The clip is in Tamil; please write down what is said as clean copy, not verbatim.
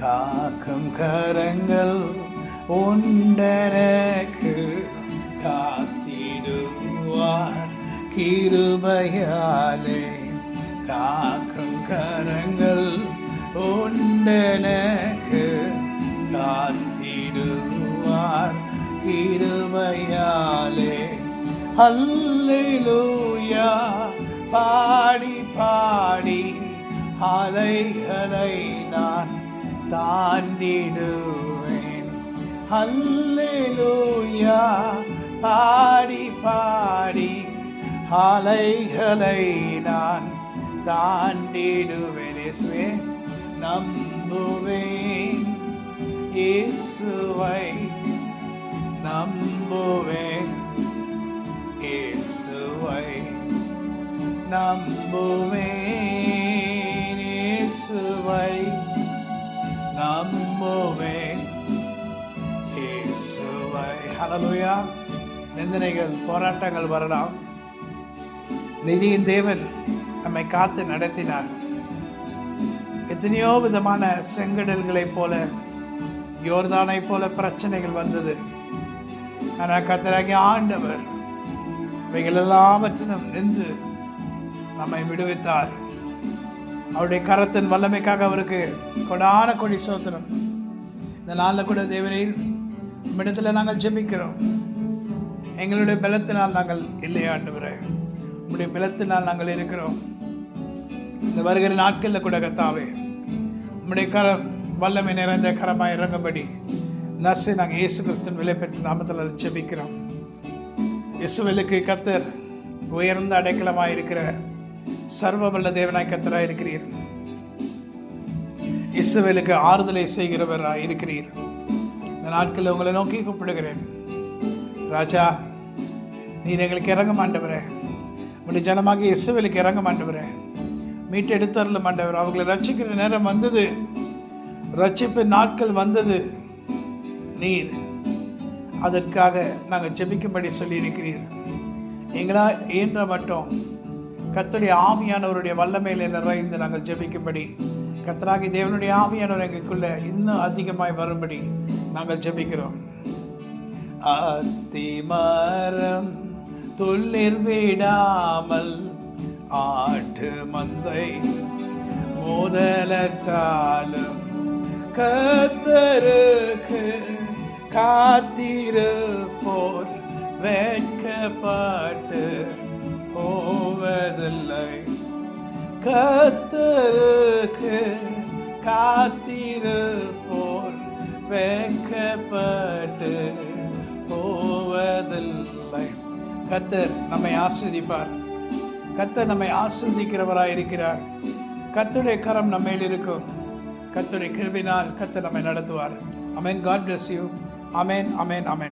காக்கும் கரங்கள் உண்டனக்கு காத்திடுவார் கிருபையாலே. காக்கும் கரங்கள் உண்டனக்கு காத்திடுவார் கிருபையாலே. அல்லேலூயா பாடி பாடி அலைகளை நான் தாண்டிடுவேன். அல்லேலூயா பாடி பாடி அலைகளை நான் தாண்டிடுவேன். இயேசுவே நம்புவேன், இயேசுவை நம்புவேன், இயேசுவை நம்புவேன், இயேசுவை நம்புவேன், இயேசுவை. ஹல்லேலூயா. நிந்தனைகள் போராட்டங்கள் வரலாம். நிதியின் தேவன் நம்மை காத்து நடத்தினார். எத்தனையோ விதமான செங்கடல்களைப் போல, யோர்தானை போல பிரச்சனைகள் வந்தது. ஆனால் கர்த்தராகிய ஆண்டவர் இவைகள் எல்லாவற்றிலும் நின்று நம்மை விடுவித்தார். அவருடைய கரத்தின் வல்லமைக்காக அவருக்கு கொடான கொடி சோத்திரம். இந்த நாளில் கூட தேவனே நம்மிடத்தில் நாங்கள் ஜெபிக்கிறோம். எங்களுடைய பலத்தினால் நாங்கள் இல்லை ஆண்டவரே, உங்களுடைய பலத்தினால் நாங்கள் இருக்கிறோம். இந்த வருகிற நாட்களில் கூட கர்த்தாவே உம்முடைய கரம் வல்லமை நிறைந்த கரமாய் இறங்கும்படி நர்ஸை நாங்கள் இயேசு கிறிஸ்துவின் விலை பெற்ற நாமத்தில் ஜெபிக்கிறோம். இஸ்ரவேலுக்கு கர்த்தர் உயர்ந்த அடைக்கலமாய் இருக்கிற சர்வ வல்ல தேவனாய் கர்த்தராய் இருக்கிறீர். இஸ்ரவேலுக்கு ஆறுதலை செய்கிறவராய் இருக்கிறீர். இந்த நாட்களில் உங்களை நோக்கி கூப்பிடுகிறேன். ராஜா, நீர் எங்களுக்கு இறங்க மாட்டவரே, உடைய ஜனமாகி இஸ்ரவேலுக்கு இறங்க மாட்டவரே, மீட்டெடுத்தரல மாட்டவர். அவங்களை ரட்சிக்கிற நேரம் வந்தது, ரட்சிப்பு நாட்கள் வந்தது. நீர் அதற்காக நாங்கள் ஜெபிக்கும்படி சொல்லியிருக்கிறீர். எங்களா இயன்ற மட்டும் கர்த்தருடைய ஆவியானவருடைய வல்லமையில நிறைந்து நாங்கள் ஜெபிக்கும்படி, கர்த்தராகி தேவனுடைய ஆவியானவர் எங்களுக்குள்ள இன்னும் அதிகமாய் வரும்படி நாங்கள் ஜெபிக்கிறோம். அத்திமரம் துளிர் விடாமல் ஆட்டு மந்தை முதலற்றாலும் கர்த்தருக்கு காத்திருப்போர் வெட்கப்பட்டு போவதில்லை. கர்த்தருக்கு காத்திருப்போர் வெட்கப்பட்டு போவதில்லை. கர்த்தர் நம்மை ஆசீர்வதிப்பார். கர்த்தர் நம்மை ஆசீர்வதிக்கிறவராய் இருக்கிறார். கர்த்தருடைய கரம் நம்ம மேல் இருக்கும். கர்த்தருடைய கிருபையினால் கர்த்தர் நம்மை நடத்துவார். ஆமென். God bless you. Amen, amen, amen.